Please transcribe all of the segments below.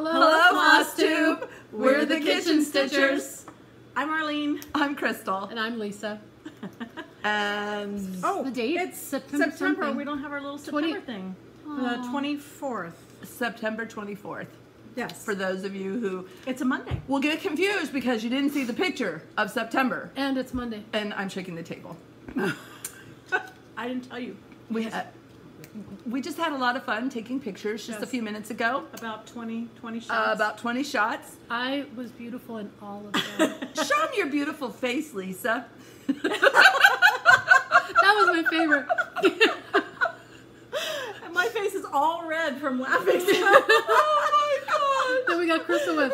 Hello, FlossTube. We're the Kitchen Stitchers. I'm Arlene. I'm Crystal. And I'm Lisa. And the date? It's September something. We don't have our little September thing. The 24th. September 24th. Yes. For those of you who It's a Monday. will get confused because you didn't see the picture of September. And it's Monday. And I'm shaking the table. I didn't tell you. We just had a lot of fun taking pictures just a few minutes ago. About 20 shots. About 20 shots. I was beautiful in all of them. Show them your beautiful face, Lisa. That was my favorite. And my face is all red from laughing. Oh my God. Then we got Crystal with.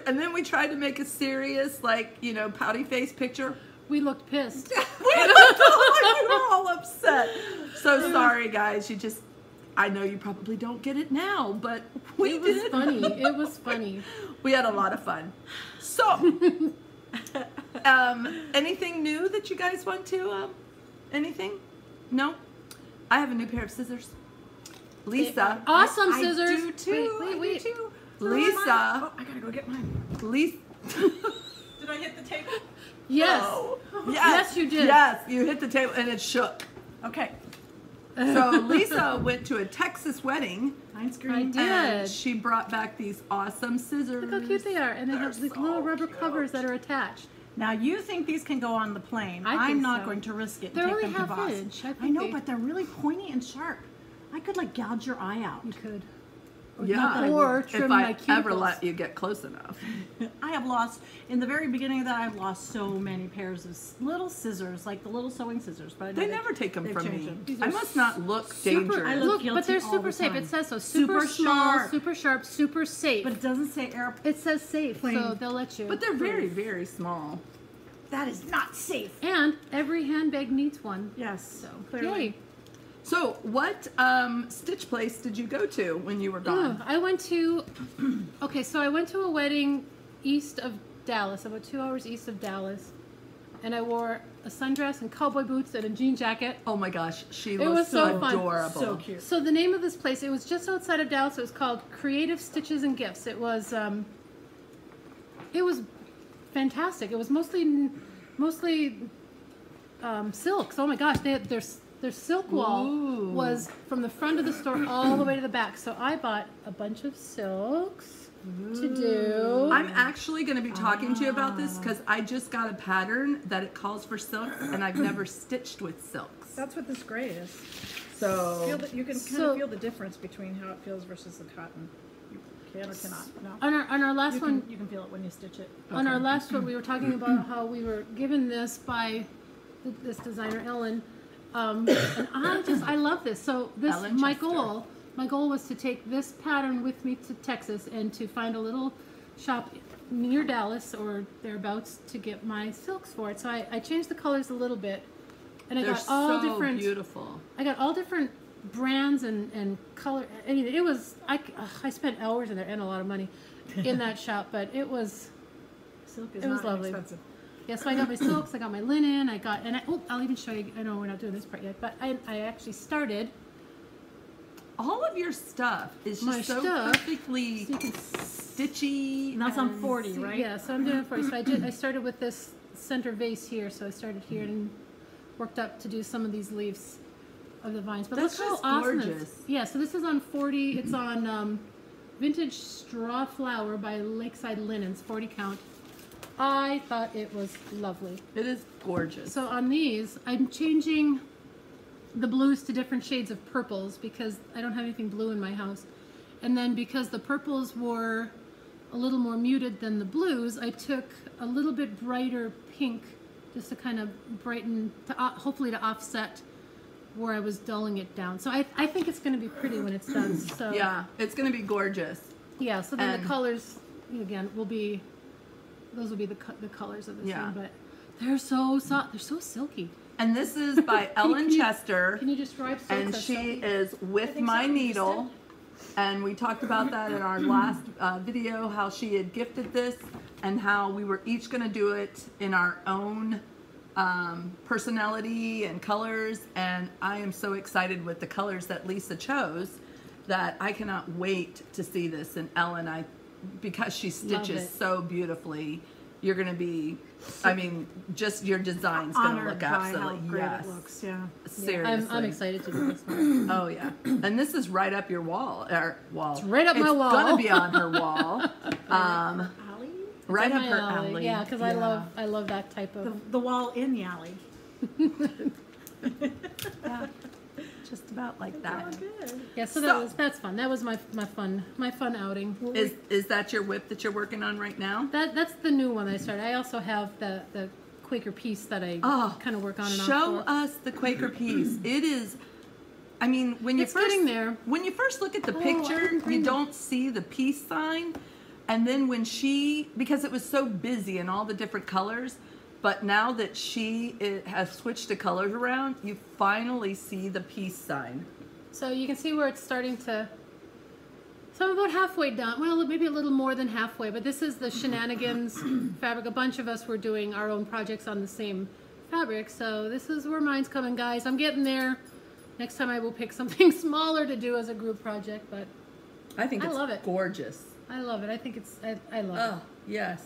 And then we tried to make a serious, pouty face picture. We looked pissed. We looked like we were all upset. So sorry, guys. I know you probably don't get it now, but we did. It was funny. It was funny. We had a lot of fun. So, anything new that you guys want to, anything? No? I have a new pair of scissors. Lisa. Awesome scissors. I do too. Wait. Lisa. Oh, I gotta go get mine. Lisa. Did I hit the table? Yes. Oh. Yes, you did. Yes, you hit the table and it shook. Okay. So Lisa went to a Texas wedding. Mine's green. I did. And she brought back these awesome scissors. Look how cute they are. And they have these so little rubber cute. covers that are attached. Now you think these can go on the plane. I think I'm not so. going to risk it. They're and only take them to half Boston. inch. I know, but they're really pointy and sharp. I could gouge your eye out. You could. Yeah. Or trim my if I ever cuticles. let you get close enough. I have lost, in the very beginning of that, I've lost so many pairs of little scissors, like the little sewing scissors. But I know They never take them they've from changed me. them. These I are must not look super- dangerous. I look Look, guilty but they're all super the safe. time. It says so. Super small, sharp. super sharp, super safe. But it doesn't say air. It says safe, Plain. so they'll let you. But they're very, very small. That is not safe. And every handbag needs one. Yes. So, Clearly. yay. So, what stitch place did you go to when you were gone? I went to, I went to a wedding east of Dallas, about 2 hours east of Dallas. And I wore a sundress and cowboy boots and a jean jacket. Oh my gosh, she It looks was so fun. adorable. So cute. So the name of this place, it was just outside of Dallas. It was called Creative Stitches and Gifts. It was fantastic. It was mostly silks. Oh my gosh, their silk wall Ooh. was from the front of the store all the way to the back. So I bought a bunch of silks to do. I'm actually going to be talking to you about this because I just got a pattern that it calls for silks, and I've never stitched with silks. That's what this gray is. So, You can kind of feel the difference between how it feels versus the cotton. You can or cannot. No. On our last one, You can feel it when you stitch it. on our last one, we were talking about how we were given this by this designer Ellen, and I love this. So Ellen my Chester. goal was to take this pattern with me to Texas and to find a little shop near Dallas or thereabouts to get my silks for it. So I changed the colors a little bit, and I they're got all so different. beautiful. I got all different brands and color. I mean, it was I spent hours in there and a lot of money in that shop, but it was Silk is It was not lovely. expensive. yeah. So I got my silks, I got my linen, I'll even show you. I know we're not doing this part yet, but I actually started. All of your stuff is My just so stuff, perfectly so you can stitchy. And that's on and- 40, right? Yeah, so I'm doing it for you. So I started with this center vase here. So I started here and worked up to do some of these leaves of the vines. But That's look how just awesome gorgeous. Yeah, so this is on 40. It's on Vintage Straw Flower by Lakeside Linens, 40 count. I thought it was lovely. It is gorgeous. So on these, I'm changing the blues to different shades of purples because I don't have anything blue in my house. And then because the purples were a little more muted than the blues, I took a little bit brighter pink just to kind of brighten, to hopefully to offset where I was dulling it down. So I think it's going to be pretty when it's done. So Yeah, it's going to be gorgeous. yeah. So then And- the colors again will be, those will be the colors of this Yeah. one, but they're so soft. They're so silky. And this is by Ellen Chester, Can you describe silks and as she silky? is with my needle. And we talked about that in our last video, how she had gifted this and how we were each going to do it in our own personality and colors, and I am so excited with the colors that Lisa chose that I cannot wait to see this. And Ellen, because she stitches so beautifully, you're going to be, I mean, just your design's going to look absolutely, how great it looks. Yeah. Seriously. I'm excited to do this one. Oh yeah, and this is right up your wall. It's right up my wall. It's gonna be on her wall. Alley? Right up my her alley. alley. Yeah, because I love that type of. The wall in the alley. Yeah, just about like that. Oh, good. Yeah, so that's fun. That was my fun outing. Is that your whip that you're working on right now? That's the new one I started. I also have the Quaker piece that I kind of work on and off. Show us the Quaker piece. It is. I mean, when you It's first getting there. when you first look at the picture, you don't see the peace sign, and then when because it was so busy in all the different colors, but now that it has switched the colors around, you finally see the peace sign. So you can see where it's starting to. So I'm about halfway done. Well, maybe a little more than halfway, but this is the Shenanigans fabric. A bunch of us were doing our own projects on the same fabric, so this is where mine's coming, guys. I'm getting there. Next time I will pick something smaller to do as a group project, but I think it's love it. Gorgeous. I love it. I think I love it. Oh, yes.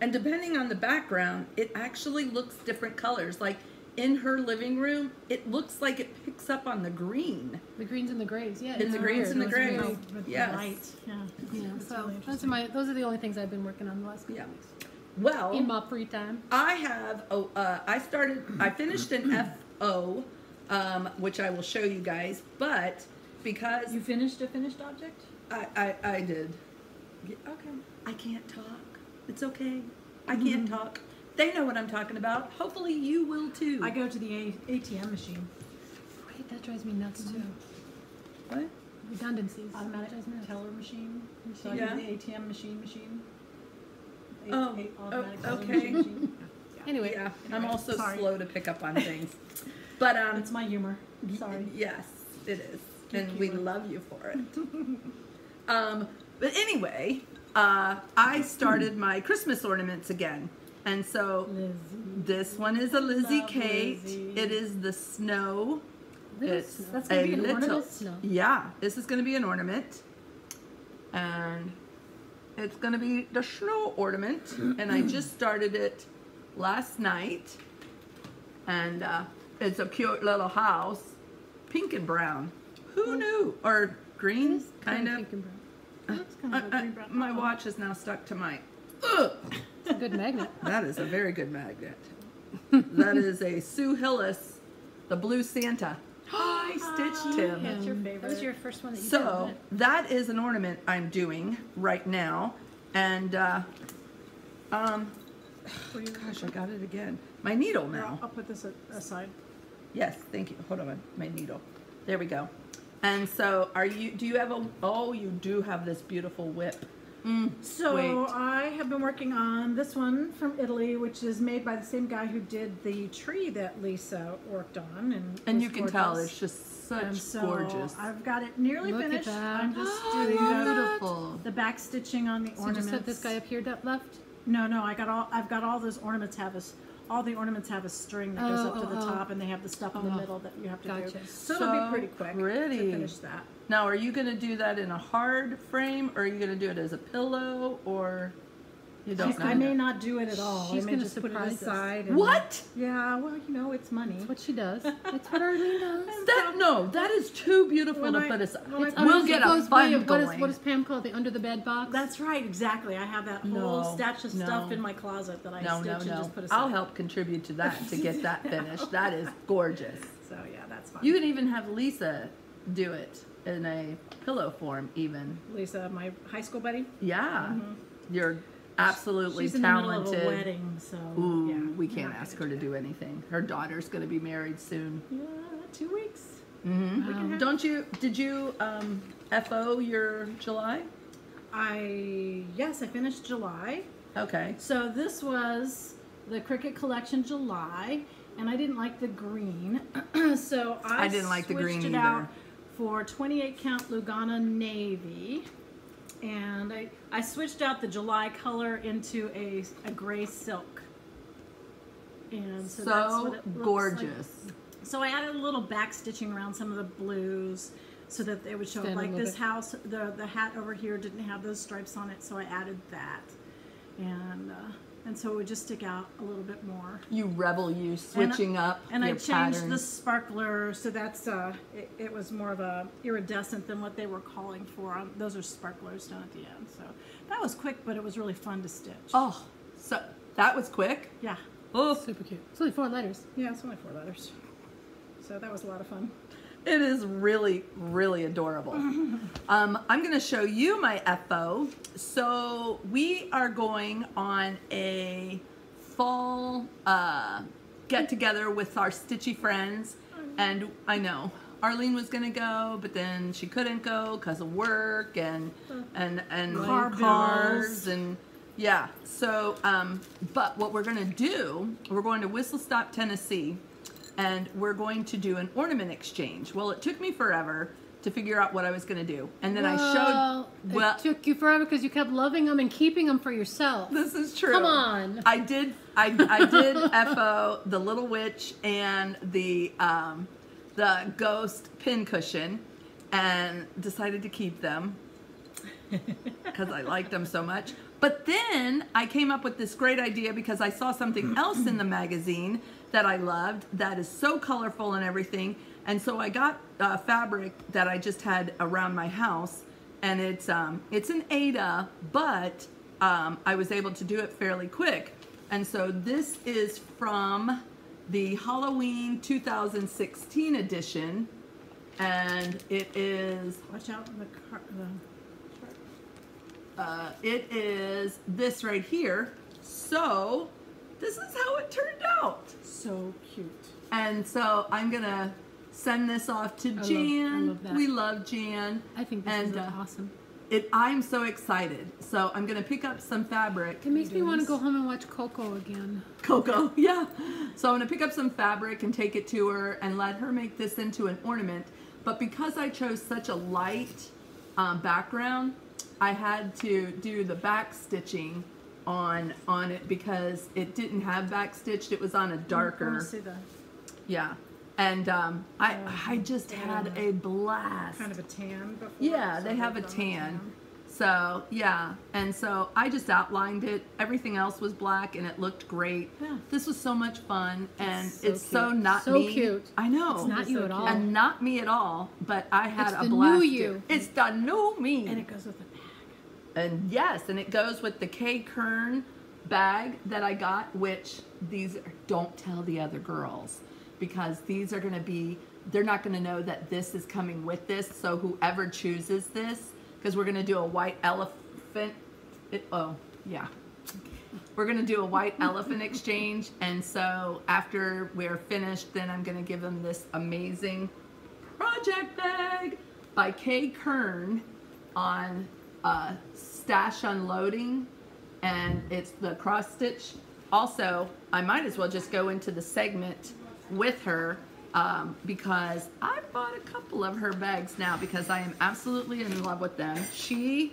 And depending on the background, it actually looks different colors. Like in her living room, it looks like it picks up on the green. The greens and the grays, yeah. It's the greens and the grays. With Yes. the light. Yeah. So those are the only things I've been working on the last couple weeks. Well, In my free time. I have, I finished an FO, which I will show you guys, but because You finished a finished object? I did. Yeah, okay. I can't talk. It's okay. I can't talk. They know what I'm talking about. Hopefully you will too. I go to the ATM machine. Wait, that drives me nuts too. What? Redundancies. Automatic That drives me nuts. teller machine. So I Yeah. go to the ATM machine. Oh, Automatic teller okay. machine. Anyway, Yeah, I'm also sorry. slow to pick up on things. But It's my humor. Sorry. yes, it is. Cute And we humor. love you for it. But anyway, I started my Christmas ornaments again. And so this one is a Lizzie Love Kate. Lizzie. It is the snow. Little It's snow. That's gonna be an ornament? Snow. Yeah, this is going to be an ornament. And it's going to be the snow ornament. And I just started it last night. And it's a cute little house. Pink and brown. Who knew? Or green, kind of. Pink and brown. It's kind of a green brown. My watch is now stuck to my... Ugh! It's a good magnet. That is a very good magnet. That is a Sue Hillis, the Blue Santa. I stitched him. That's your That favorite. was your first one that you did, So wasn't it? that is an ornament I'm doing right now. And, gosh, I got it again. My needle now. I'll put this aside. Yes, thank you. Hold on, my needle. There we go. And so do you have you do have this beautiful whip. So Wait. I have been working on this one from Italy, which is made by the same guy who did the tree that Lisa worked on, and And was you can tell gorgeous. it's just such And so gorgeous. I've got it nearly Look at finished. that. I'm just doing Beautiful. the back stitching on the So you ornaments. just have this guy up here left? No, I've got all those ornaments all the ornaments have a string that goes up to the top, and they have the stuff in the middle that you have to do. Gotcha. So it'll be pretty quick pretty. to finish that. Now, are you going to do that in a hard frame, or are you going to do it as a pillow, or you don't know? I may not do it at all. She's I may gonna just put it surprise us. aside. And, What? Yeah, well, it's money. That's what she does. That's what Arlene does. That is too beautiful When to I- put aside. when I- We'll It get a goes fund way- going. what does Pam call it? The under the bed box? That's right, exactly. I have that whole No, stash of no. stuff in my closet that I stitch and just put aside. I'll help contribute to that to get that finished. That is gorgeous. So yeah, that's fine. You can even have Lisa do it in a pillow form, even. Lisa, my high school buddy. Yeah, you're absolutely She's in talented. the middle of a wedding, so Ooh, yeah. we can't ask her to do anything. Her daughter's going to be married soon. Yeah, 2 weeks. Mm-hmm. Did you FO your July? Yes, I finished July. Okay. So this was the Cricut Collection July, and I didn't like the green, so I didn't like the green switched it either. out for 28 count Lugana Navy, and I switched out the July color into a gray silk. And so, So that's what it looks gorgeous. like. So I added a little back stitching around some of the blues so that it would show Stand a like little this bit. house, the hat over here didn't have those stripes on it, so I added that. And so it would just stick out a little bit more. You rebel, you switching up And your I changed the patterns. sparkler, so that's it was more of a iridescent than what they were calling for. Those are sparklers down at the end. So that was quick, but it was really fun to stitch. Oh, so that was quick. Yeah. Oh, Super cute. It's only 4 letters. Yeah, it's only 4 letters. So that was a lot of fun. it is really, really adorable. I'm going to show you my FO. So we are going on a fall get together with our stitchy friends, and I know Arlene was going to go, but then she couldn't go because of work and Car cars bills. and yeah. So but what we're going to do, we're going to Whistle Stop, Tennessee, and we're going to do an ornament exchange. Well, it took me forever to figure out what I was going to do, and then I showed. It took you forever because you kept loving them and keeping them for yourself. This is true. Come on. I did FO the Little Witch and the ghost pincushion, and decided to keep them because I liked them so much. But then I came up with this great idea because I saw something else in the magazine that I loved that is so colorful and everything. And so I got fabric that I just had around my house, and it's an Ada, but I was able to do it fairly quick. And so this is from the Halloween 2016 edition, and it is Watch out the car. it is this right here. So this is how it turned out. So cute. And so I'm gonna send this off to Jan. I love that. We love Jan. I think this and, is awesome. I'm so excited. So I'm gonna pick up some fabric. It makes me want to go home and watch Coco again. Coco, yeah. So I'm gonna pick up some fabric and take it to her and let her make this into an ornament. But because I chose such a light background, I had to do the back stitching on it because it didn't have back stitched. It was on a I want darker, to see the yeah. And I just had a blast. Kind of a tan before. Yeah, so they have a both on the tan. So yeah, and so I just outlined it. Everything else was black, and it looked great. Yeah. This was so much fun, and so it's so cute. not So me. cute. I know. It's not you at all. And not me at all. But I had It's a the blast. new too. you. It's the new me. And it goes with the bag. And yes, and it goes with the K. Kern bag that I got, which these don't tell the other girls, because these are going to be, they're not going to know that this is coming with this. So whoever chooses this, because we're going to do a white elephant, we're going to do a white elephant exchange. And so after we're finished, then I'm going to give them this amazing project bag by K. Kern on Stash Unloading, and it's the cross stitch. Also, I might as well just go into the segment with her because I bought a couple of her bags now because I am absolutely in love with them. She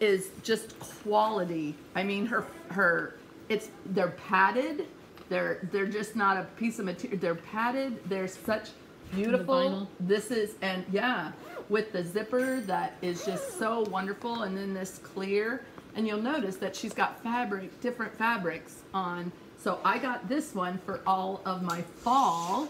is just quality. I mean, they're padded. They're just not a piece of material. They're padded. They're such beautiful. vinyl. This is, and yeah, with the zipper that is just so wonderful, and then this clear. And you'll notice that she's got different fabrics on. So I got this one for all of my fall.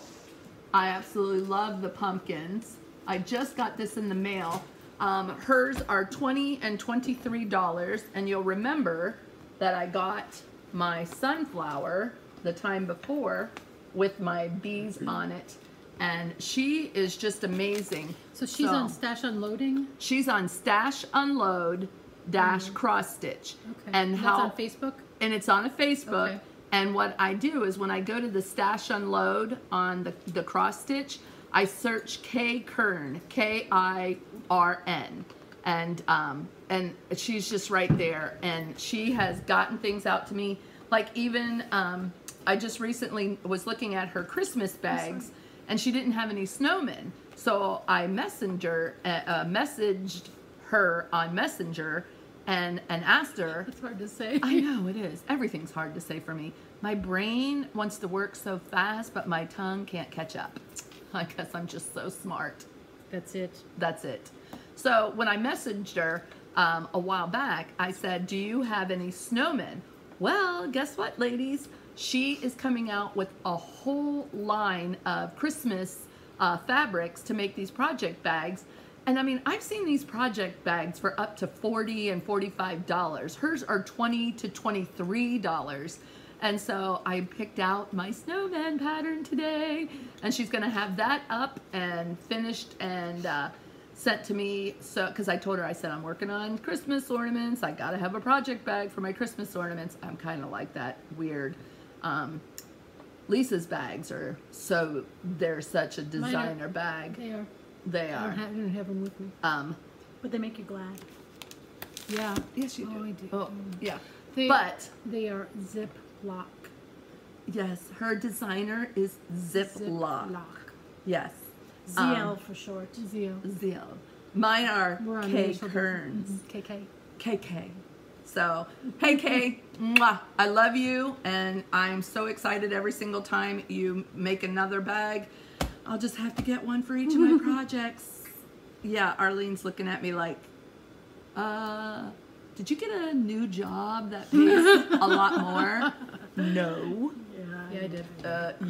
I absolutely love the pumpkins. I just got this in the mail. Hers are $20 and $23, and you'll remember that I got my sunflower the time before with my bees on it, and she is just amazing. So she's on Stash Unloading. She's on Stash Unload dash cross stitch. Okay. And That's how on Facebook. and it's on a Facebook. Okay. And what I do is when I go to the Stash Unload on the cross stitch, I search K Kern, K-I-R-N, and she's just right there. And she has gotten things out to me, like even I just recently was looking at her Christmas bags, and she didn't have any snowmen, so I messaged her on Messenger and asked her. It's hard to say. I know it is. Everything's hard to say for me. My brain wants to work so fast, but my tongue can't catch up. I guess I'm just so smart. That's it. That's it. So when I messaged her a while back, I said, do you have any snowmen? Well, guess what, ladies? She is coming out with a whole line of Christmas fabrics to make these project bags. And I mean, I've seen these project bags for up to $40 and $45. Hers are $20 to $23. And so I picked out my snowman pattern today, and she's gonna have that up and finished and sent to me. So, because I told her, I said, I'm working on Christmas ornaments. I gotta have a project bag for my Christmas ornaments. I'm kind of like that weird. Lisa's bags are so, they're such a designer bag. They are. They I are. don't have them with me. But they make you glad. Yeah. Yes, you do. Oh, I do. Oh, yeah. They, But they are zip lock. yes, her designer is Ziploc. Lock. Yes. ZL for short. Zio. Zio. Mine are We're on K initial Kearns. KK. KK. So, hey Kay, mwah, I love you, and I'm so excited every single time you make another bag. I'll just have to get one for each of my projects. Yeah, Arlene's looking at me like, did you get a new job that pays a lot more? No. Yeah, I did.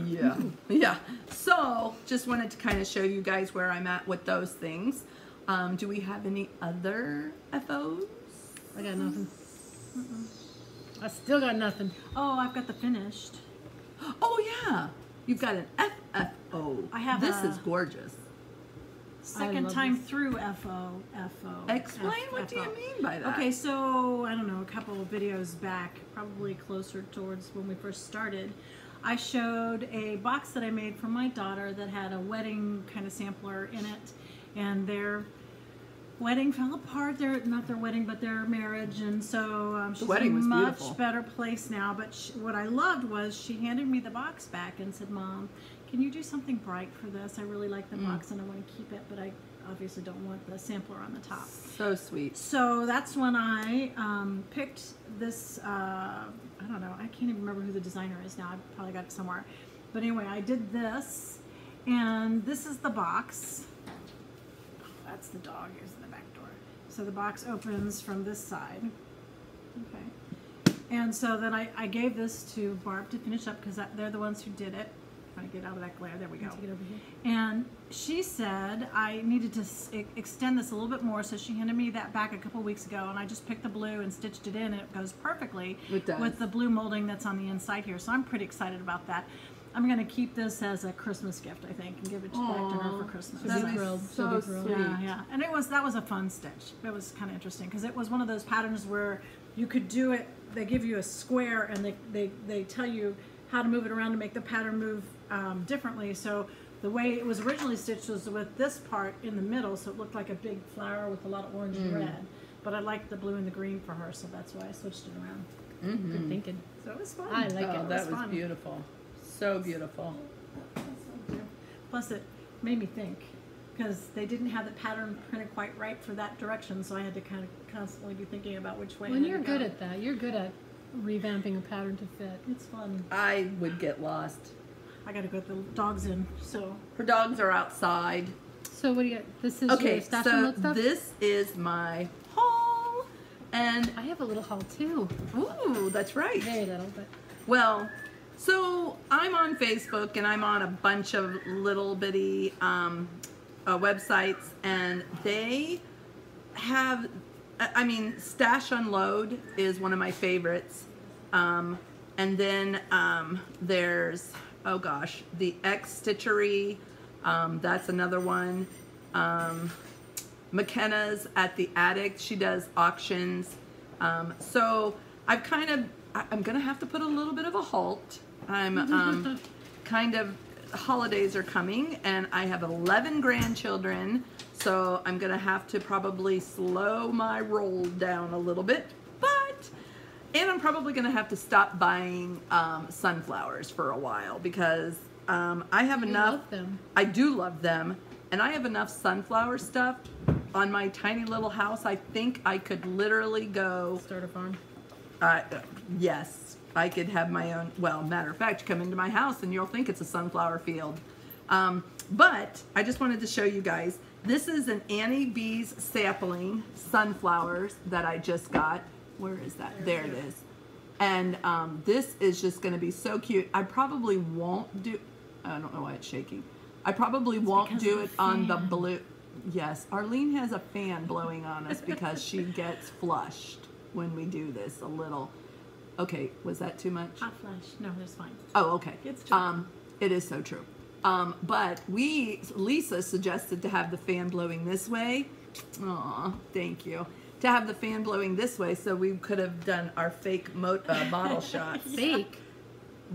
Yeah. Yeah. So, just wanted to kind of show you guys where I'm at with those things. Do we have any other FOs? I got nothing. I still got nothing. Oh, I've got the finished. Oh yeah, you've got an FFO. I have this a- is gorgeous. Second love time this. through FO. Explain what do you FO. mean by that? Okay, so I don't know, a couple of videos back, probably closer towards when we first started, I showed a box that I made for my daughter that had a wedding kind of sampler in it, and their wedding fell apart. Not their wedding, but their marriage, and so she's wedding in was a much beautiful. better place now. But what I loved was she handed me the box back and said, "Mom, can you do something bright for this? I really like the box and I want to keep it, but I obviously don't want the sampler on the top." So sweet. So that's when I picked this, I don't know, I can't even remember who the designer is now. I've probably got it somewhere. But anyway, I did this, and this is the box. That's the dog, is in the back door. So the box opens from this side. Okay. And so then I gave this to Barb to finish up because they're the ones who did it. Trying to get out of that glare. There we go. Take it over here. And she said I needed to extend this a little bit more, so she handed me that back a couple weeks ago, and I just picked the blue and stitched it in, and it goes perfectly It does. with the blue molding that's on the inside here. So I'm pretty excited about that. I'm going to keep this as a Christmas gift, I think, and give it back to her for Christmas. She'll be That is thrilled. so She'll be thrilled. sweet. Yeah, yeah. And that was a fun stitch. It was kind of interesting because it was one of those patterns where you could do it. They give you a square and they tell you how to move it around to make the pattern move differently. So the way it was originally stitched was with this part in the middle, so it looked like a big flower with a lot of orange and red. But I liked the blue and the green for her, so that's why I switched it around. Good thinking. So it was fun. I like Oh, it. that was fun. beautiful. So beautiful. Plus it made me think, because they didn't have the pattern printed quite right for that direction, so I had to kind of constantly be thinking about which way. When I had you're to good go. at that, you're good at revamping a pattern to fit. It's fun. I would get lost. I got to get the dogs in, so Her dogs are outside. So what do you got? This is Okay, your stash so and load stuff? this is my haul, and I have a little haul too. ooh, that's right. Very little, but Well, so I'm on Facebook and I'm on a bunch of little bitty websites, and they have, I mean, Stash Unload is one of my favorites. And then there's, oh gosh, the X Stitchery, that's another one. McKenna's at the Attic, she does auctions. So I've kind of, I'm gonna have to put a little bit of a halt. I'm kind of, holidays are coming and I have 11 grandchildren, so I'm gonna have to probably slow my roll down a little bit, and I'm probably gonna have to stop buying sunflowers for a while because I have you enough. love them. I do love them, and I have enough sunflower stuff on my tiny little house. I think I could literally go, Start a farm. yes, I could have my own, well, matter of fact, come into my house and you'll think it's a sunflower field. But I just wanted to show you guys, this is an Annie B's sapling sunflowers that I just got. Where is that? There it is. And this is just going to be so cute. I probably won't do, I don't know why it's shaking. I probably won't do it on the blue. Yes, Arlene has a fan blowing on us because she gets flushed when we do this a little. Okay, was that too much? Hot flash. No, that's fine. Oh, okay. It's true. It is so true. But Lisa suggested to have the fan blowing this way. Aw, thank you. To have the fan blowing this way so we could have done our fake bottle shots. Fake.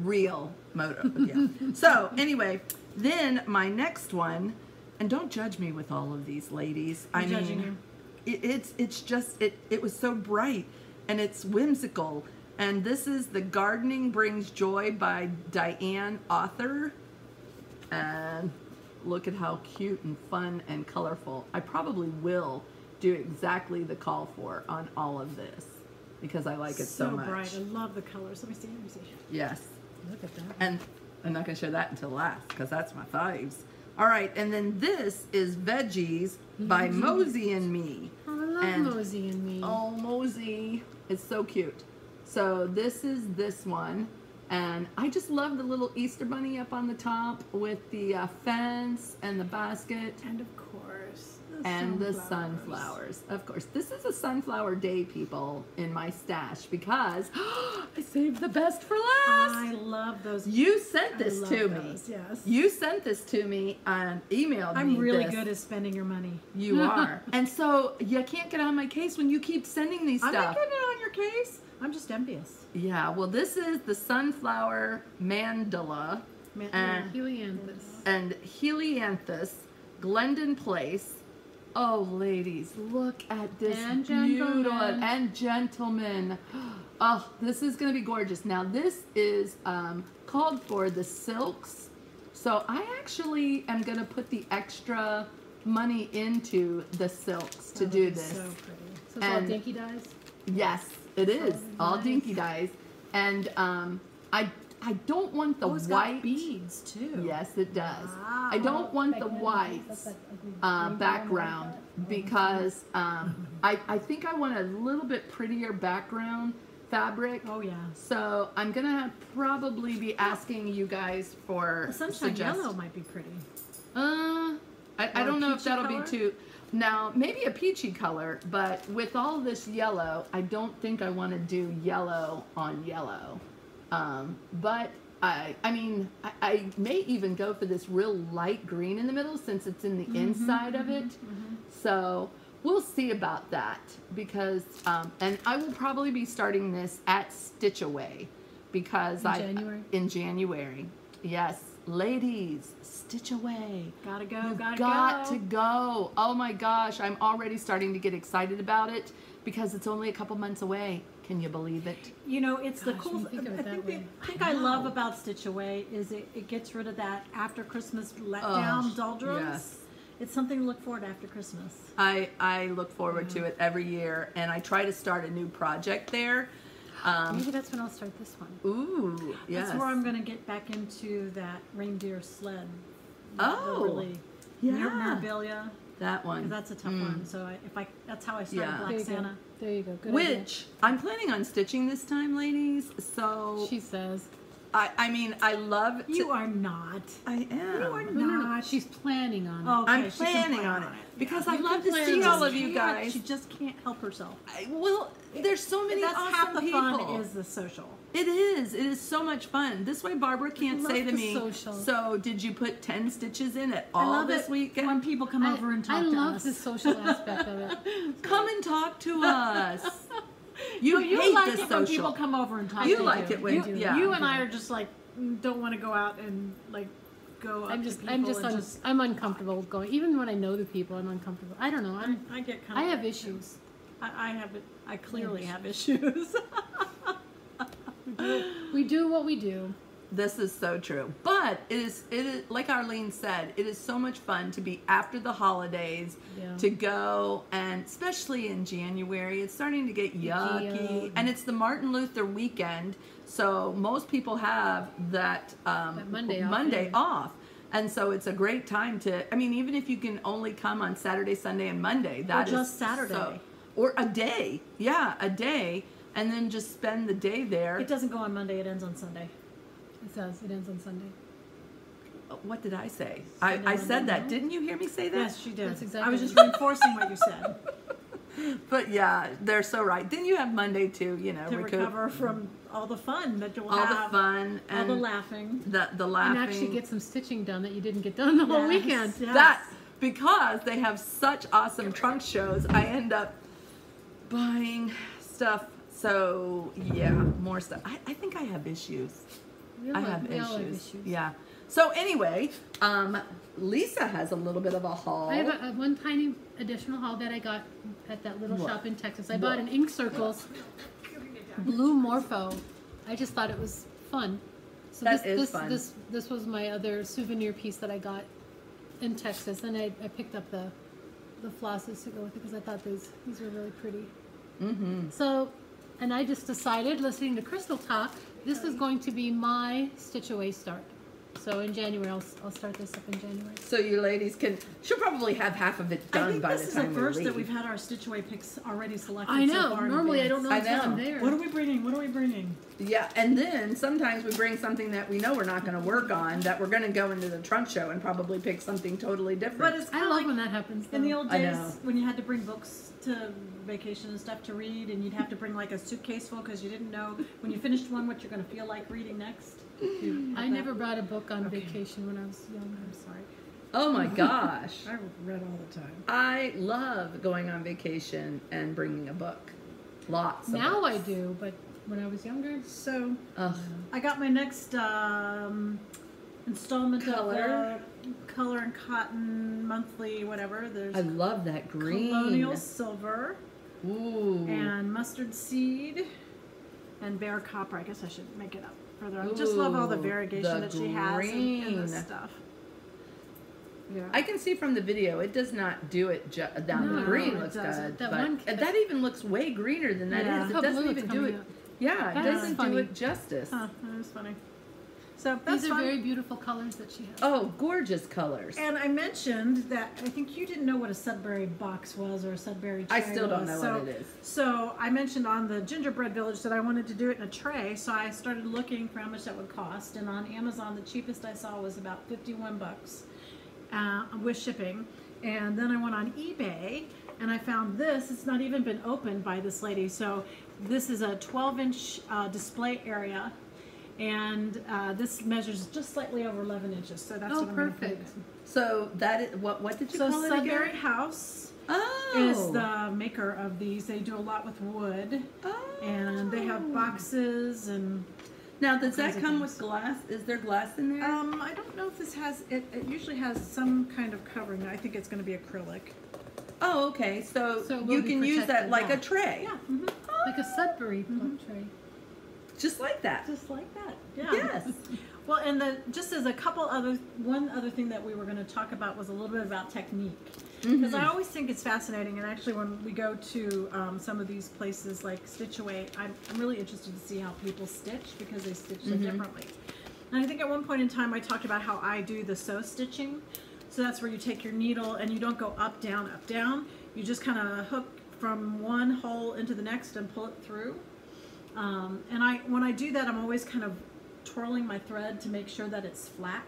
Real motor. Yeah. So anyway, then my next one, and don't judge me with all of these, ladies. I'm judging you. It's just it was so bright and it's whimsical. And this is The Gardening Brings Joy by Diane Author. And look at how cute and fun and colorful. I probably will do exactly the call for on all of this because I like it so much. Bright. I love the colors. Let me see. Yes. Look at that. And I'm not going to show that until last because that's my faves. All right, and then this is Veggies by Mosey and Me. Oh, I love And- Mosey and Me. Oh, Mosey. It's so cute. So this is this one. And I just love the little Easter bunny up on the top with the fence and the basket And of course, the sunflowers. Of course, this is a sunflower day, people, in my stash because I saved the best for last. I love those. You sent I this love to those, me. Yes. You sent this to me and emailed me. I'm really this. good at spending your money. You are. And so you can't get on my case when you keep sending these I'm stuff. not getting it on your case. I'm just envious. Yeah, well, this is the sunflower mandala and Helianthus. Helianthus, Glendon Place. Oh, ladies, look at this And beautiful gentlemen. and gentlemen. Oh, this is going to be gorgeous. Now, this is called for the silks. So I actually am going to put the extra money into the silks to do this. So pretty. So it's all And- dinky dyes? Yes, it is. All nice. dinky dyes. And I don't want the Oh, it's white. got beads too. Yes, it does. Wow. I don't want the white background because I think I want a little bit prettier background fabric. Oh yeah. So I'm gonna probably be asking you guys for The sunshine suggestions. yellow might be pretty. I Or don't a know if peachy that'll color? be too. Now, maybe a peachy color, but with all this yellow, I don't think I want to do yellow on yellow. But I mean, I may even go for this real light green in the middle since it's in the inside of it. So we'll see about that because, and I will probably be starting this at Stitch Away because January? in January. Yes, ladies, Stitch Away. Gotta go. You've Gotta got go. to go. Oh my gosh, I'm already starting to get excited about it because it's only a couple months away. Can you believe it? You know, it's the Gosh, cool. when you think of it that way. I think I love about Stitch Away is it gets rid of that after Christmas letdown doldrums. yes. It's something to look forward to after Christmas. I look forward to it every year, and I try to start a new project there. Maybe that's when I'll start this one. Ooh, yes. That's where I'm going to get back into that reindeer sled. Oh, The really yeah. Mirabilia. That one. That's a tough one. So that's how I started Yeah. Black There you Santa. go. There you go. Good Which I'm planning on stitching this time, ladies. So idea. She says. I mean, I love. You are not. I am. You are No, no, no. not. She's planning on it. Okay, I'm she can planning plan on it because I You love can to plan see on all it. of you Can't- guys. She just can't help herself. Well, there's so many That's awesome half the people. fun is the social. It is. It is so much fun. This way, Barbara can't love say to the me, social. "So, did you put 10 stitches in it I all love this it weekend?" when people come over and talk I to love us. the social aspect of it. Come and talk to us. You No, you hate like the it when social. people come over and talk You to like you. it when- you, yeah. you and I are just like don't want to go out and like go up I'm to just, people I'm just, and just I'm uncomfortable going. Even when I know the people, I'm uncomfortable. I don't know. I get kind I of have issues. I have it. I clearly have issues. We do what we do. This is so true. But it is like Arlene said, it is so much fun to be after the holidays, Yeah. to go, and especially in January, it's starting to get yucky. And it's the Martin Luther weekend, so most people have that, Monday off, off. And so it's a great time to, I mean, even if you can only come on Saturday, Sunday, and Monday, that is just Saturday. or a day. Yeah, a day. And then just spend the day there. It doesn't go on Monday, it ends on Sunday. It does. It ends on Sunday. What did I say? I said that. Didn't you hear me say that? Yes, she did. That's exactly I was what just reinforcing what you said. But yeah, they're so right. Then you have Monday to, you know, To recover from all the fun that you'll all have. the fun all and the laughing. the laughing. And actually get some stitching done that you didn't get done the whole Yes, weekend. yes. That, because they have such awesome trunk shows, I end up buying stuff. So yeah, more stuff. I think I have issues. We I all have we all have issues. issues. Yeah. So anyway, Lisa has a little bit of a haul. I have a one tiny additional haul that I got at that little What? shop in Texas. I bought an Ink Circles blue Morpho. I just thought it was fun. So That is fun. This was my other souvenir piece that I got in Texas, and I picked up the flosses to go with it because I thought these were really pretty. Mm-hmm. So, and I just decided, listening to Crystal talk, this is going to be my Stitch Away start. So in January, I'll start this up in January. So you ladies can. She'll probably have half of it done I think by this the is time the first we that leave. we've had our Stitch Away picks already selected. I So know. far in Normally, I advance. don't know I until I'm know. there. What are we bringing? What are we bringing? Yeah, and then sometimes we bring something that we know we're not going to work on, that we're going to go into the trunk show and probably pick something totally different. But it's I kind of love like when that happens. in the though. old I days know. when you had to bring books to vacation and stuff to read, and you'd have to bring like a suitcase full because you didn't know when you finished one what you're going to feel like reading next. I never brought a book on vacation when I was young. I'm sorry. Oh my gosh. I read all the time. I love going on vacation and bringing a book. Lots of Now books. I do, but when I was younger, So Ugh. I got my next installment Color. of the Color and Cotton monthly, whatever. There's I love that green. Colonial Silver Ooh. and Mustard Seed and Bear Copper. I guess I should make it up further. I just love all the Ooh, variegation the that she has in this green. stuff. Yeah. I can see from the video, it does not do it down. No, the green it looks doesn't. good, That but one- that even looks way greener than that Yeah. is. It Look how doesn't blue it's even do coming it. out. Yeah, it That doesn't is do funny. it justice. Huh, that was funny. So that's these are fun. very beautiful colors that she has. Oh, gorgeous colors. And I mentioned that I think you didn't know what a Sudbury box was or a Sudbury tray I still don't was. know So- what it is. So I mentioned on the Gingerbread Village that I wanted to do it in a tray, so I started looking for how much that would cost. And on Amazon, the cheapest I saw was about $51 with shipping. And then I went on eBay and I found this. It's not even been opened by this lady. So this is a 12-inch display area. And this measures just slightly over 11 inches. So that's Oh, what I'm going to put it perfect. in. So that is what did you So call it Sudbury again? House Oh, is the maker of these. They do a lot with wood. Oh. And they have boxes and Now, does that kinds of come things. with glass? Is there glass in there? I don't know if this has it usually has some kind of covering. I think it's going to be acrylic. Oh, okay. So So it will you be can use that protected, like yeah. a tray. Yeah, mm-hmm. Like a Sudbury book tray. Just like that. Just like that. Yeah. Yes. Well, and just as one other thing that we were going to talk about was a little bit about technique. Because I always think it's fascinating, and actually when we go to some of these places like Stitch Away, I'm really interested to see how people stitch because they stitch so differently. And I think at one point in time I talked about how I do the sew stitching. So that's where you take your needle and you don't go up, down, up, down. You just kind of hook from one hole into the next and pull it through. And when I do that, I'm always kind of twirling my thread to make sure that it's flat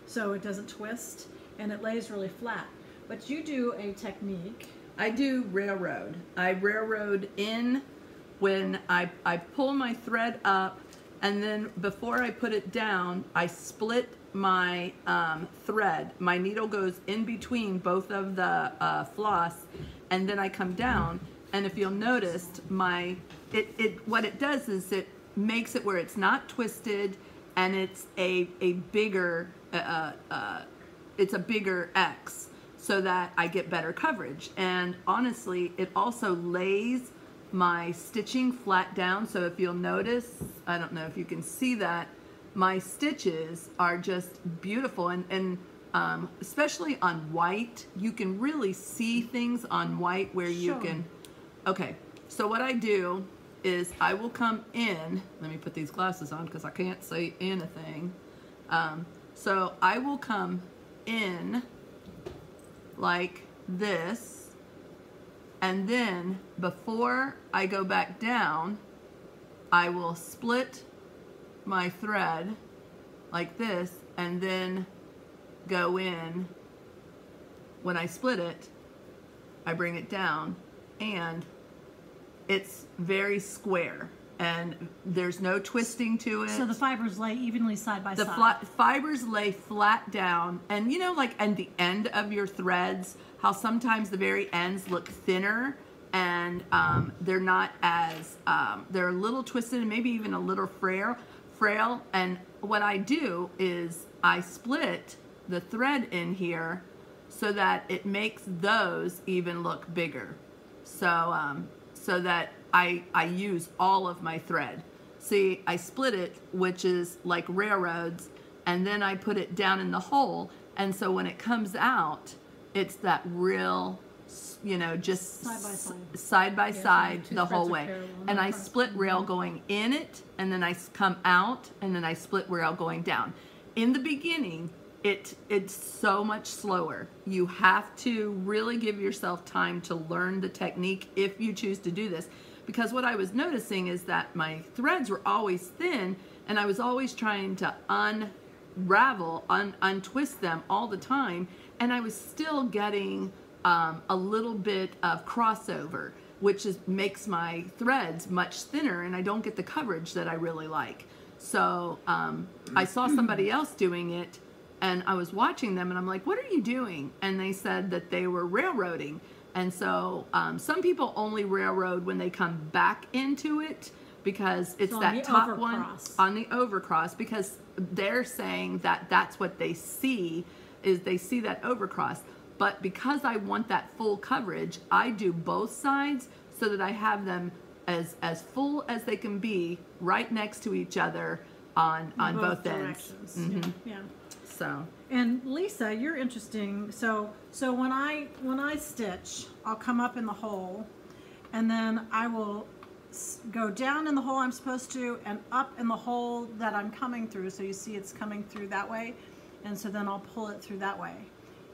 so it doesn't twist and it lays really flat. But you do a technique. I do railroad. I railroad in when I pull my thread up, and then before I put it down, I split my thread. My needle goes in between both of the floss, and then I come down. And if you'll notice, what it does is it makes it where it's not twisted, and it's a bigger it's a bigger X, so that I get better coverage. And honestly, it also lays my stitching flat down. So if you'll notice, I don't know if you can see that, my stitches are just beautiful, and especially on white, you can really see things on white where you Sure. can. Okay, so what I do is I will come in. Let me put these glasses on because I can't see anything. So I will come in like this, and then before I go back down, I will split my thread like this, and then go in. When I split it, I bring it down, and it's very square, and there's no twisting to it. So the fibers lay evenly side by The side. fibers lay flat down, and you know, like at the end of your threads, how sometimes the very ends look thinner, and they're not as, they're a little twisted and maybe even a little frail. And what I do is I split the thread in here so that it makes those even look bigger. So, so that I use all of my thread. See, I split it, which is like railroads, and then I put it down in the hole, and so when it comes out, it's that real, you know, just side by side two the threads whole are way. parallel, And not I across. split rail going in it, and then I come out, and then I split rail going down. In the beginning, it's so much slower. You have to really give yourself time to learn the technique if you choose to do this. Because what I was noticing is that my threads were always thin, and I was always trying to unravel, untwist them all the time, and I was still getting a little bit of crossover, which makes my threads much thinner, and I don't get the coverage that I really like. So I saw somebody else doing it, and I was watching them, and I'm like, what are you doing? And they said that they were railroading. And so some people only railroad when they come back into it, because it's So on that the top one overcross. on the overcross, because they're saying that that's what they see, is they see that overcross. But because I want that full coverage, I do both sides so that I have them as full as they can be right next to each other on both ends. directions. Mhm. Yeah. So And Lisa, you're interesting. So when I stitch, I'll come up in the hole, and then I will go down in the hole I'm supposed to, and up in the hole that I'm coming through. So you see it's coming through that way, and so then I'll pull it through that way.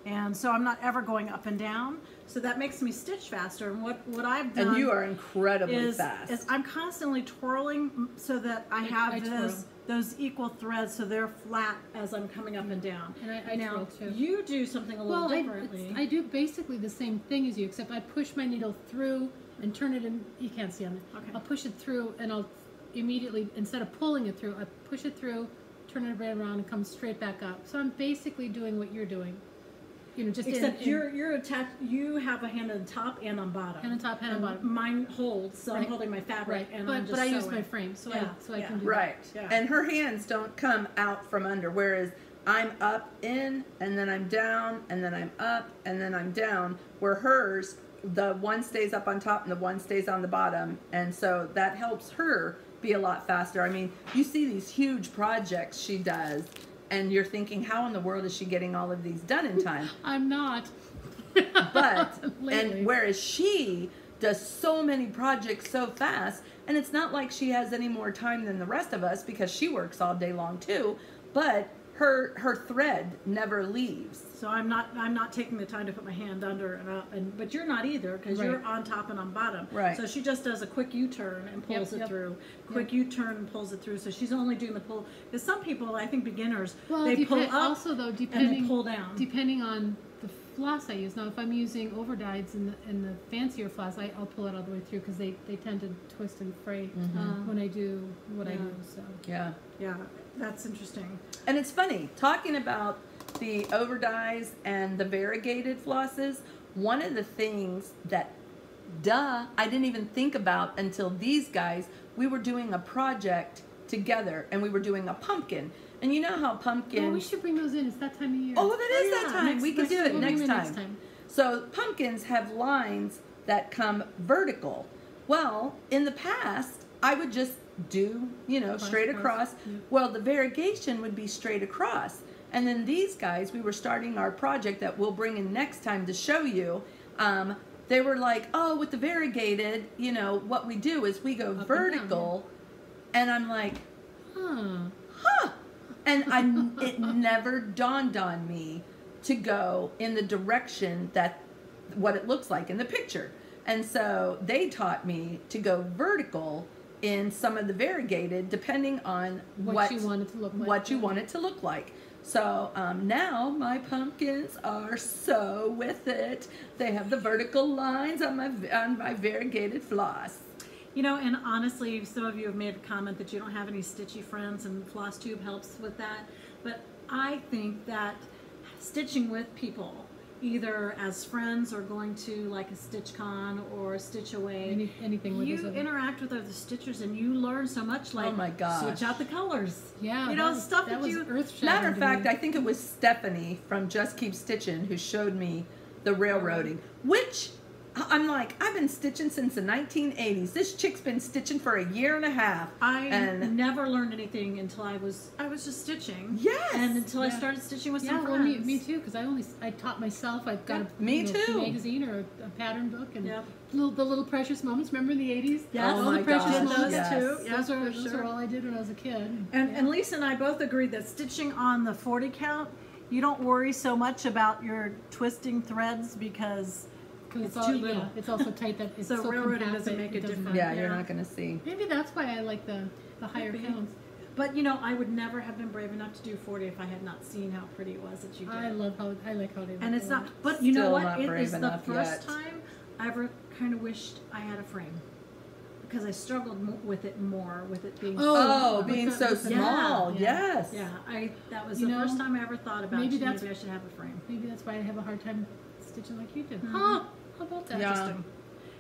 And so I'm not ever going up and down. So that makes me stitch faster. And what I've done and you are incredibly is fast. I'm constantly twirling so that I have I twirl. those equal threads, so they're flat as I'm coming up and down. And I now twirl too. you do something a little Well, differently. I do basically the same thing as you, except I push my needle through and turn it in. You can't see on it. Okay. I'll push it through, and I'll immediately, instead of pulling it through, I push it through, turn it right around, and come straight back up. So I'm basically doing what you're doing. You know, just Except you're attached. You have a hand on top and on bottom. Hand on top, hand on And bottom. Mine holds, so I'm Right. holding my fabric, right, and I'm but just I use sewing. my frame, so Yeah, I yeah. can do Right. Yeah. And her hands don't come out from under, whereas I'm up in, and then I'm down, and then I'm up, and then I'm down, where hers, the one stays up on top and the one stays on the bottom, and so that helps her be a lot faster. I mean, you see these huge projects she does, and you're thinking, how in the world is she getting all of these done in time? I'm not. But Lately. and whereas she does so many projects so fast, and it's not like she has any more time than the rest of us, because she works all day long too, but her thread never leaves. So I'm not taking the time to put my hand under and up, but you're not either, because you're Right. on top and on bottom. Right. So she just does a quick U-turn and pulls it Yep. through. Quick U-turn and pulls it through. So she's only doing the pull. Because some people, I think beginners, Well, they pull up also though, and they depending pull down. depending on the floss I use. Now, if I'm using overdyes and the fancier floss, I'll pull it all the way through, because they tend to twist and fray when I do what I Yeah. do. So Yeah. Yeah, that's interesting. And it's funny, talking about the overdyes and the variegated flosses, one of the things that, I didn't even think about until these guys, we were doing a project together, and we were doing a pumpkin. And you know how pumpkin... well, we should bring those in. It's that time of year. Oh, that is yeah, that time. next- We can next do it we'll next bring it time. next time. So pumpkins have lines that come vertical. Well, in the past, I would just do, you know, straight across. Yeah. Well, the variegation would be straight across. And then these guys, we were starting our project that we'll bring in next time to show you. They were like, oh, with the variegated, you know, what we do is we go vertical. And I'm like, huh. And it never dawned on me to go in the direction that what it looks like in the picture. And so they taught me to go vertical in some of the variegated, depending on What you want it to look like. What you want it to look like. So now my pumpkins are so with it. They have the vertical lines on my variegated floss. You know, and honestly, some of you have made a comment that you don't have any stitchy friends, and FlossTube helps with that. But I think that stitching with people, either as friends or going to like a StitchCon or a Stitch Away, anything with you interact with other stitchers and you learn so much. Like, oh my gosh, switch out the colors. Yeah, you know, stuff that was you. earth-shattering. Matter of fact, I think it was Stephanie from Just Keep Stitching who showed me the railroading, which I'm like, I've been stitching since the 1980s. This chick's been stitching for a year and a half. I never learned anything until I was just stitching. Yes. And until I started stitching with some well, friends. me too, because I taught myself. I've got a me too. magazine or a pattern book and Yep. the little precious moments. Remember in the 80s? Yes. Oh all my the precious gosh, moments yes. too. Yeah, those are all I did when I was a kid. And Lisa and I both agreed that stitching on the 40 count, you don't worry so much about your twisting threads because it's all, too little. Yeah, it's also tight that it's So so railroading compact doesn't that make it a difference. matter. Yeah, you're Yeah. not going to see. Maybe that's why I like the higher Maybe. counts. But you know, I would never have been brave enough to do 40 if I had not seen how pretty it was that you did. I like how they look. And it's a not, lot. but you know Still what? not It brave is the enough first yet. time I ever kind of wished I had a frame. Because I struggled with it more, with it being Oh, with being the- so with the- small. yeah. Yes. Yeah, that was You the know, first time I ever thought about maybe maybe that's- I should have a frame. Maybe that's why I have a hard time stitching like you did. Mhm. Huh? How about that? Yeah.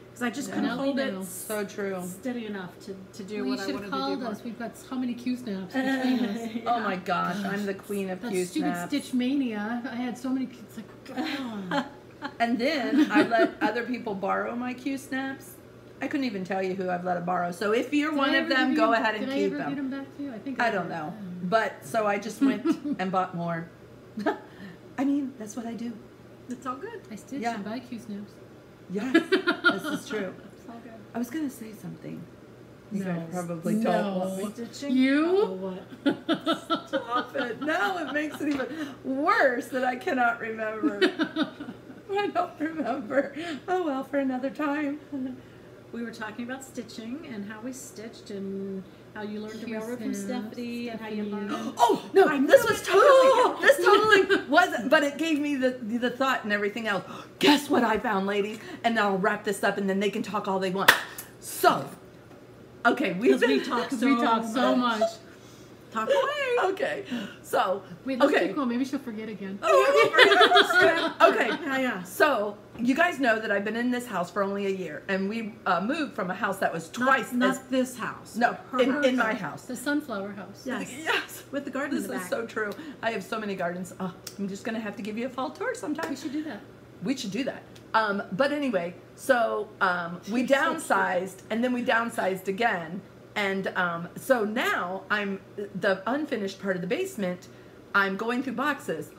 Because I just Yeah. couldn't Now we hold know. it So true. steady enough to do Well, you what I should wanted have to called do. us. We've got so many Q snaps between us. Oh my gosh, I'm the queen of That Q stupid snaps. Stitch Mania. I had so many. It's like, come on. And then I let other people borrow my Q snaps. I couldn't even tell you who I've let it borrow. So if you're one of them, go ahead and keep Did I ever get them. them back to you? I think I don't know. But so I just went and bought more. I mean, that's what I do. It's all good. I stitch Yeah. and buy Q snaps. Yes, this is true. It's all good. I was gonna say something. You No. guys probably don't No. want me. Stitching? You? Oh, what? Stop it. Now it makes it even worse that I cannot remember. I don't remember. Oh well, for another time. We were talking about stitching and how we stitched and how you learned to Q railroad from snaps, Stephanie and how you learned. Oh no! I knew This it. was totally. This totally wasn't. But it gave me the thought and everything else. Guess what I found, ladies? And then I'll wrap this up, and then they can talk all they want. So, okay, we talk so much. Talk away. Okay, so Wait, let's okay. keep going. Maybe she'll forget again. Okay, Yeah. so you guys know that I've been in this house for only a year, and we moved from a house that was twice not as this house. no Her in my house. The sunflower house. Yes. Yes, With the garden this in the is back. so true. I have so many gardens. Oh, I'm just gonna have to give you a fall tour sometime. We should do that. We should do that. But anyway, so we downsized, and then we downsized again. And so now I'm the unfinished part of the basement. I'm going through boxes.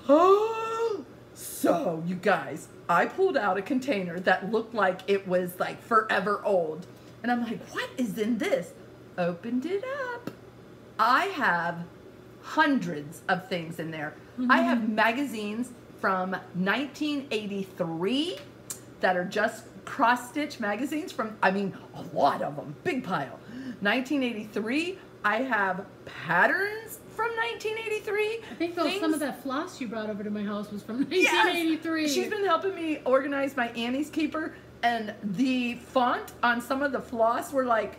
So you guys, I pulled out a container that looked like it was like forever old. And I'm like, what is in this? Opened it up. I have hundreds of things in there. I have magazines from 1983 that are just cross-stitch magazines from, I mean, a lot of them, big pile. 1983, I have patterns from 1983. I think though some of that floss you brought over to my house was from Yes! 1983. She's been helping me organize my Annie's Keeper, and the font on some of the floss were like,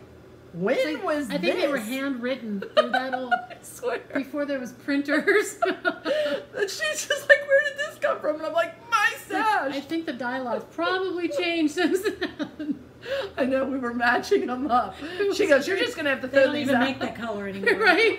when was I think this? they were handwritten. They're that old. I swear. Before there was printers. And she's just like, where did this come from? And I'm like, my I stash. think the dialogue probably changed since then. I know, we were matching them up. She goes, you're just going to have to They throw don't these even out. make that color anymore. Right?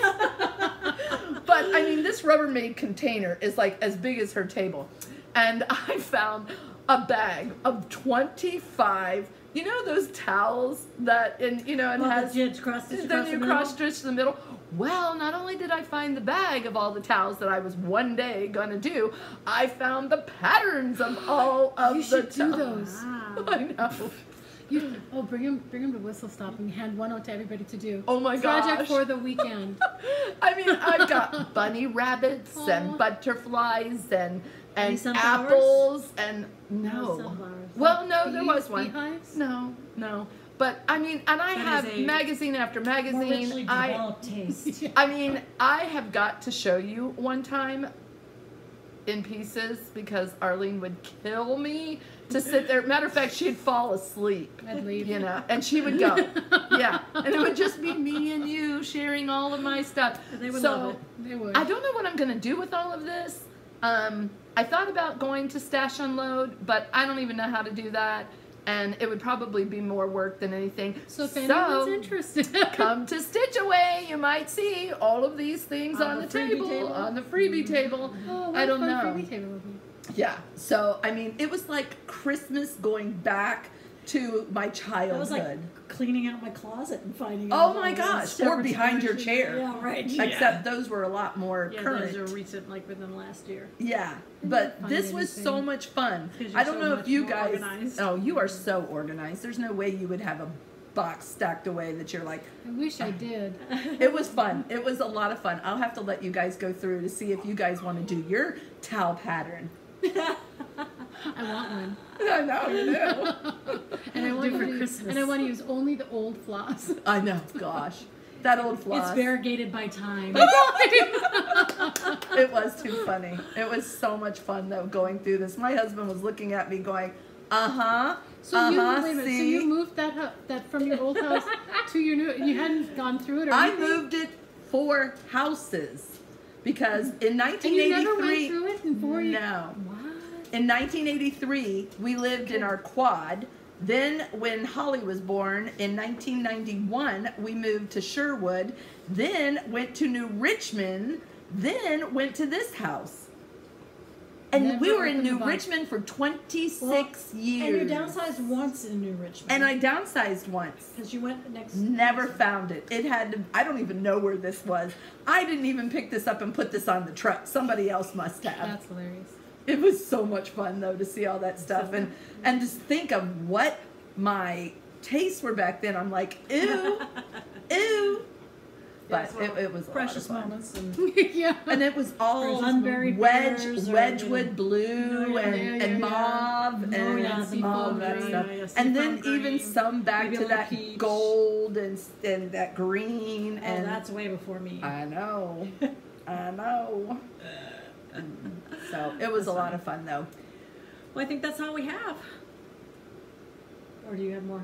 But I mean, this Rubbermaid container is like as big as her table. And I found a bag of 25. You know those towels that, and you know, and Well, has the cross stitch then across you the cross middle. stitch the middle. Well, not only did I find the bag of all the towels that I was one day gonna do, I found the patterns of all of You the should do towels. those. Wow. I know. Bring him to Whistle Stop and hand one out to everybody to do. Oh my Project gosh. for the weekend. I mean, I've got bunny rabbits and Aw. butterflies and Any sunflowers? apples and No no. sunflowers. Well, no, there Bees, was one. beehives? No. But I mean, and I That have is a magazine after More richly magazine. developed taste. I mean, I have got to show you one time in pieces because Arlene would kill me to sit there. Matter of fact, she'd fall asleep. I'd leave. You know, and she would go. Yeah. And it would just be me and you sharing all of my stuff. They would so love it. They would. I don't know what I'm going to do with all of this. I thought about going to Stash Unload, but I don't even know how to do that. And it would probably be more work than anything. So if anyone's interested, Come to Stitch Away. You might see all of these things On on the the freebie table, table? on the freebie table. Oh, what I a don't fun know. freebie table would be. Yeah. So, I mean, it was like Christmas going back to my childhood. That was like cleaning out my closet and finding. Oh all my those gosh, or separate behind your storage. chair. Yeah, right. Except those were a lot more Yeah, current. those are recent, like within last year. Yeah, but find this was so anything. much fun. 'Cause you're I don't so know if much you more guys. organized. Oh, you are so organized. There's no way you would have a box stacked away that you're like. I wish I did. It was fun. It was a lot of fun. I'll have to let you guys go through to see if you guys want to do your towel pattern. I want one. I know you do. And I want Do for to use, Christmas. and I want to use only the old floss. I know. Gosh, that old floss. It's variegated by time. It was too funny. It was so much fun though going through this. My husband was looking at me going, So you wait a minute. So see. you moved that from your old house to your new. You hadn't gone through it, or I anything? moved it 4 houses because in And you never 1983, went through it in 4 years. no. What? In 1983, we lived in our quad. Then when Holly was born in 1991, we moved to Sherwood. Then went to New Richmond. Then went to this house. And Never we were in opened the New box. Richmond for 26 And years. you downsized once in New Richmond. And I downsized once. because you went next. Never found it. It had to, I don't even know where this was. I didn't even pick this up and put this on the truck. Somebody else must have. That's hilarious. It was so much fun though to see all that stuff and just think of what my tastes were back then. I'm like, ew, ew. But it was a Precious lot of fun. moments. And Yeah. And it was all There's unburied bears or, Wedgwood blue Oh, yeah, and mauve Oh, and yeah, the all mauve that green. stuff. Yeah, And then seafoam even green, some back maybe a to little that peach. gold and that green. oh, And that's way before me. I know. I know. So it was a lot of fun though. Well, I think that's all we have. Or do you have more?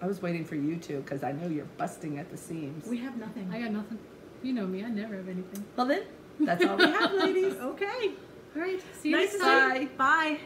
I was waiting for you to because I know you're busting at the seams. We have nothing. I got nothing. You know me. I never have anything. Well then, that's all we have, ladies. Okay. All right. See you Nice next to time. see you. Bye.